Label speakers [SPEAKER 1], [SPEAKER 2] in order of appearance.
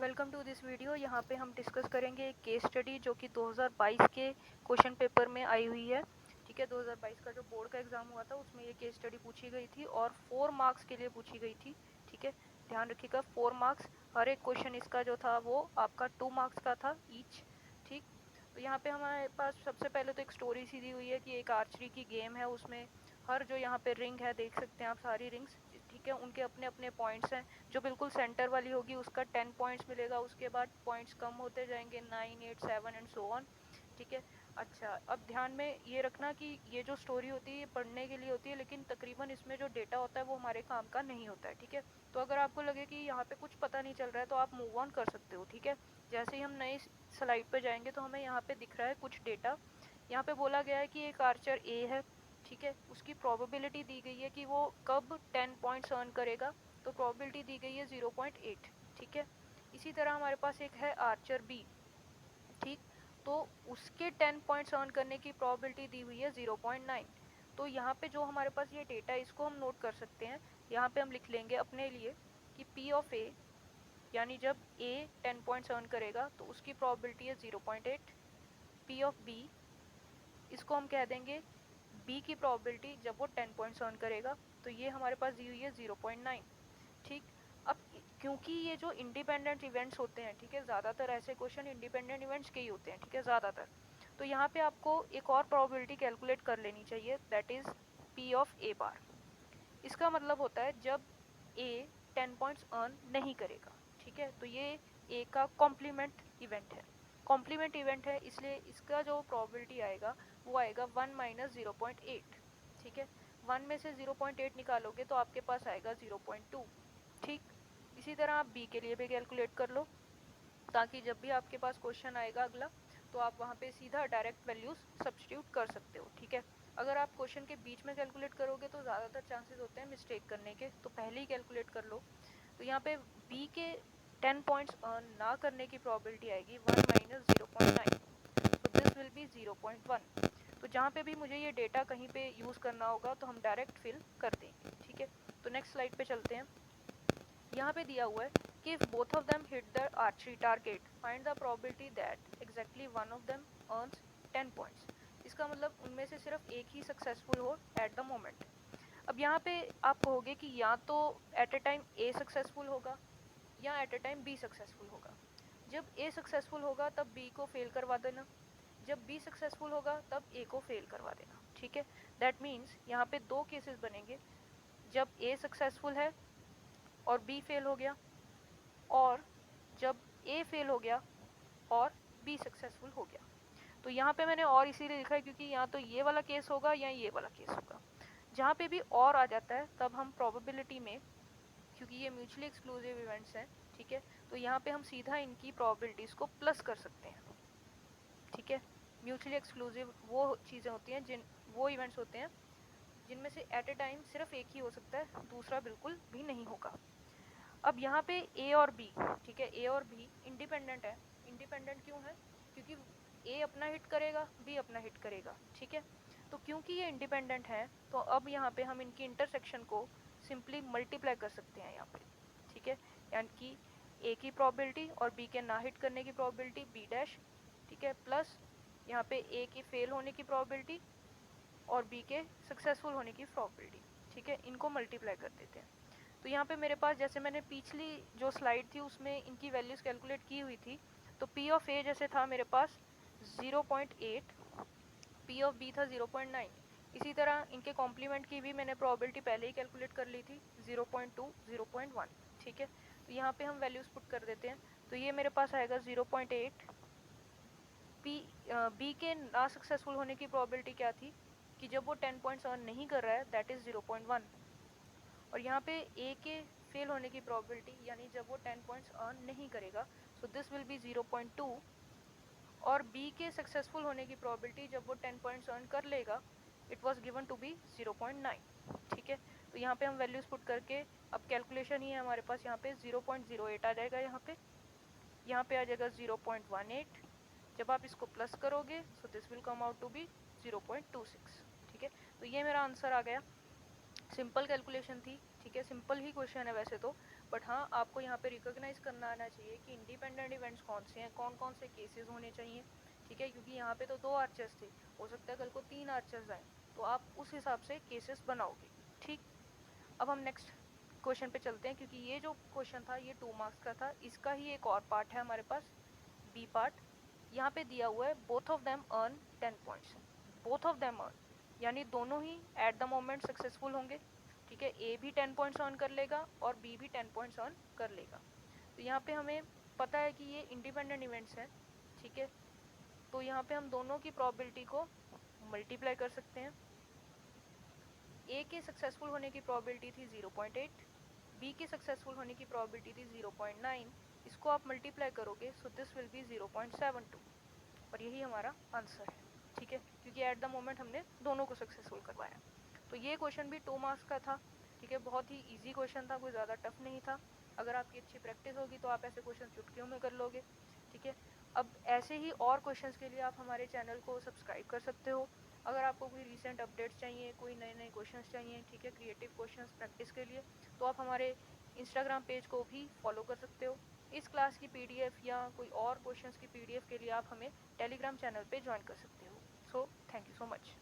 [SPEAKER 1] Welcome to this video. यहाँ पे हम डिस्कस करेंगे एक केस स्टडी जो कि 2022 के क्वेश्चन पेपर में आई हुई है। ठीक है, 2022 का जो बोर्ड का एग्जाम हुआ था उसमें ये केस स्टडी पूछी गई थी और 4 मार्क्स के लिए पूछी गई थी। ठीक है, ध्यान रखिएगा 4 मार्क्स। हर एक क्वेश्चन इसका जो था वो आपका 2 मार्क्स का था ईच। ठीक, तो यहाँ पे हमारे पास सबसे पहले तो एक स्टोरी सी दी हुई है कि एक आर्चरी की गेम है, उसमें हर जो यहाँ पे रिंग है देख सकते हैं आप सारी रिंग्स। ठीक है, उनके अपने अपने पॉइंट्स हैं। जो बिल्कुल सेंटर वाली होगी उसका 10 पॉइंट्स मिलेगा, उसके बाद पॉइंट्स कम होते जाएंगे 9, 8, 7 एंड सो ऑन। ठीक है, अच्छा अब ध्यान में ये रखना कि ये जो स्टोरी होती है ये पढ़ने के लिए होती है, लेकिन तकरीबन इसमें जो डेटा होता है वो हमारे काम का नहीं होता है। ठीक है, तो अगर आपको लगे कि यहाँ पे कुछ पता नहीं चल रहा है तो आप मूव ऑन कर सकते हो। ठीक है, जैसे ही हम नई स्लाइड पे जाएंगे तो हमें यहाँ पे दिख रहा है कुछ डेटा। यहाँ पे बोला गया है कि एक आर्चर ए है। ठीक है, उसकी प्रोबेबिलिटी दी गई है कि वो कब 10 पॉइंट्स अर्न करेगा, तो प्रोबेबिलिटी दी गई है 0.8। ठीक है, इसी तरह हमारे पास एक है आर्चर बी। ठीक, तो उसके 10 पॉइंट्स अर्न करने की प्रोबेबिलिटी दी हुई है 0.9। तो यहाँ पे जो हमारे पास ये डेटा है इसको हम नोट कर सकते हैं। यहाँ पे हम लिख लेंगे अपने लिए कि पी ऑफ ए, यानी जब ए 10 पॉइंट्स अर्न करेगा तो उसकी प्रोबेबिलिटी है 0.8। पी ऑफ बी, इसको हम कह देंगे बी की प्रोबेबिलिटी जब वो 10 पॉइंट्स अर्न करेगा, तो ये हमारे पास दी हुई है 0.9। ठीक, अब क्योंकि ये जो इंडिपेंडेंट इवेंट्स होते हैं, ठीक है, ज़्यादातर ऐसे क्वेश्चन इंडिपेंडेंट इवेंट्स के ही होते हैं। ठीक है, ज़्यादातर, तो यहाँ पे आपको एक और प्रोबेबिलिटी कैलकुलेट कर लेनी चाहिए, दैट इज़ पी ऑफ ए बार। इसका मतलब होता है जब ए 10 पॉइंट्स अर्न नहीं करेगा। ठीक है, तो ये ए का कॉम्प्लीमेंट इवेंट है। कॉम्प्लीमेंट इवेंट है इसलिए इसका जो प्रोबेबिलिटी आएगा वो आएगा 1 माइनस 0.8। ठीक है, 1 में से 0.8 निकालोगे तो आपके पास आएगा 0.2। ठीक, इसी तरह आप बी के लिए भी कैलकुलेट कर लो, ताकि जब भी आपके पास क्वेश्चन आएगा अगला तो आप वहाँ पे सीधा डायरेक्ट वैल्यूज सब्स्टिट्यूट कर सकते हो। ठीक है, अगर आप क्वेश्चन के बीच में कैलकुलेट करोगे तो ज़्यादातर चांसेस होते हैं मिस्टेक करने के, तो पहले ही कैलकुलेट कर लो। तो यहाँ पे बी के 10 पॉइंट्स अर्न ना करने की प्रोबेबिलिटी आएगी 1 माइनस 0.9, तो दिस विल बी 0.1। तो जहाँ पे भी मुझे ये डेटा कहीं पे यूज़ करना होगा तो हम डायरेक्ट फिल कर देंगे। ठीक है, तो नेक्स्ट स्लाइड पे चलते हैं। यहाँ पे दिया हुआ है कि if both of them hit the archery target, find the probability that exactly one of them earns 10 points। इसका मतलब उनमें से सिर्फ एक ही सक्सेसफुल हो एट द मोमेंट। अब यहाँ पे आप कहोगे कि या तो at a time A successful होगा या at a time be successful होगा। जब ए सक्सेसफुल होगा तब बी को फेल करवा देना, जब बी सक्सेसफुल होगा तब ए को फेल करवा देना। ठीक है, दैट मीन्स यहाँ पे दो केसेस बनेंगे, जब ए सक्सेसफुल है और बी फेल हो गया, और जब ए फेल हो गया और बी सक्सेसफुल हो गया। तो यहाँ पे मैंने और इसीलिए लिखा है क्योंकि या तो ये वाला केस होगा या ये वाला केस होगा। जहाँ पे भी और आ जाता है तब हम प्रोबेबिलिटी में, क्योंकि ये म्यूचुअली एक्सक्लूसिव इवेंट्स हैं, ठीक है, तो यहाँ पे हम सीधा इनकी प्रोबेबिलिटीज को प्लस कर सकते हैं। ठीक है, म्यूचुअली एक्सक्लूसिव वो चीज़ें होती हैं, वो इवेंट्स होते हैं जिनमें से एट ए टाइम सिर्फ एक ही हो सकता है, दूसरा बिल्कुल भी नहीं होगा। अब यहाँ पे ए और बी, ठीक है, ए और बी इंडिपेंडेंट है। इंडिपेंडेंट क्यों है? क्योंकि ए अपना हिट करेगा, बी अपना हिट करेगा। ठीक है, तो क्योंकि ये इंडिपेंडेंट है तो अब यहाँ पे हम इनकी इंटरसेक्शन को सिंपली मल्टीप्लाई कर सकते हैं यहाँ पे। ठीक है, यानी कि ए की प्रोबेबिलिटी और बी के ना हिट करने की प्रोबेबिलिटी बी डैश, ठीक है, प्लस यहाँ पे ए की फेल होने की प्रोबेबिलिटी और बी के सक्सेसफुल होने की प्रोबेबिलिटी। ठीक है, इनको मल्टीप्लाई कर देते हैं। तो यहाँ पे मेरे पास, जैसे मैंने पिछली जो स्लाइड थी उसमें इनकी वैल्यूज कैलकुलेट की हुई थी, तो पी ऑफ ए जैसे था मेरे पास 0.8, पी ऑफ बी था 0.9। इसी तरह इनके कॉम्प्लीमेंट की भी मैंने प्रोबेबिलिटी पहले ही कैलकुलेट कर ली थी 0.2, 0.1। ठीक है, तो यहाँ पे हम वैल्यूज पुट कर देते हैं, तो ये मेरे पास आएगा 0.8। पी बी के ना सक्सेसफुल होने की प्रोबेबिलिटी क्या थी कि जब वो 10 पॉइंट्स अर्न नहीं कर रहा है, दैट इज 0.1। और यहाँ पे ए के फेल होने की प्रोबेबिलिटी, यानी जब वो 10 पॉइंट्स अर्न नहीं करेगा, सो दिस विल बी 0.2। और बी के सक्सेसफुल होने की प्रोबेबिलिटी जब वो 10 पॉइंट्स अर्न कर लेगा, it was given to be 0.9। ठीक है, तो यहाँ पे हम वैल्यूज पुट करके, अब कैलकुलेशन ही है हमारे पास, यहाँ पे 0.08 आ जाएगा, यहाँ पे आ जाएगा 0.18। जब आप इसको प्लस करोगे so this will come out to be 0.26। ठीक है, तो ये मेरा आंसर आ गया। सिंपल कैलकुलेशन थी। ठीक है, सिंपल ही क्वेश्चन है वैसे तो, बट हाँ, आपको यहाँ पे रिकॉग्नाइज करना आना चाहिए कि इंडिपेंडेंट इवेंट्स कौन से हैं, कौन कौन से केसेस होने चाहिए, ठीक है, क्योंकि यहाँ पे तो 2 आर्चर्स थे, हो सकता है कल को 3 आर्चर्स आए, तो आप उस हिसाब से केसेस बनाओगे, ठीक। अब हम नेक्स्ट क्वेश्चन पे चलते हैं, क्योंकि ये जो क्वेश्चन था ये 2 मार्क्स का था, इसका ही एक और पार्ट है हमारे पास, बी पार्ट। यहाँ पे दिया हुआ है both of them earn 10 points, both of them earn यानी दोनों ही एट द मोमेंट सक्सेसफुल होंगे, ठीक है, ए भी 10 पॉइंट्स अर्न कर लेगा और बी भी 10 पॉइंट्स अर्न कर लेगा। तो यहाँ पे हमें पता है कि ये इंडिपेंडेंट इवेंट्स हैं, ठीक है, तो यहाँ पे हम दोनों की प्रोबेबिलिटी को मल्टीप्लाई कर सकते हैं। ए के सक्सेसफुल होने की प्रोबेबिलिटी थी 0.8, बी के सक्सेसफुल होने की प्रोबेबिलिटी थी 0.9, इसको आप मल्टीप्लाई करोगे सो दिस विल बी 0.72, और यही हमारा आंसर है, ठीक है, क्योंकि एट द मोमेंट हमने दोनों को सक्सेसफुल करवाया। तो ये क्वेश्चन भी 2 मार्क्स का था, ठीक है, बहुत ही इजी क्वेश्चन था, कोई ज़्यादा टफ नहीं था। अगर आपकी अच्छी प्रैक्टिस होगी तो आप ऐसे क्वेश्चन चुटकियों में कर लोगे, ठीक है। अब ऐसे ही और क्वेश्चंस के लिए आप हमारे चैनल को सब्सक्राइब कर सकते हो। अगर आपको कोई रीसेंट अपडेट्स चाहिए, कोई नए नए क्वेश्चंस चाहिए, ठीक है, क्रिएटिव क्वेश्चंस प्रैक्टिस के लिए, तो आप हमारे इंस्टाग्राम पेज को भी फॉलो कर सकते हो। इस क्लास की पीडीएफ या कोई और क्वेश्चंस की पीडीएफ के लिए आप हमें टेलीग्राम चैनल पे ज्वाइन कर सकते हो। So thank you so much.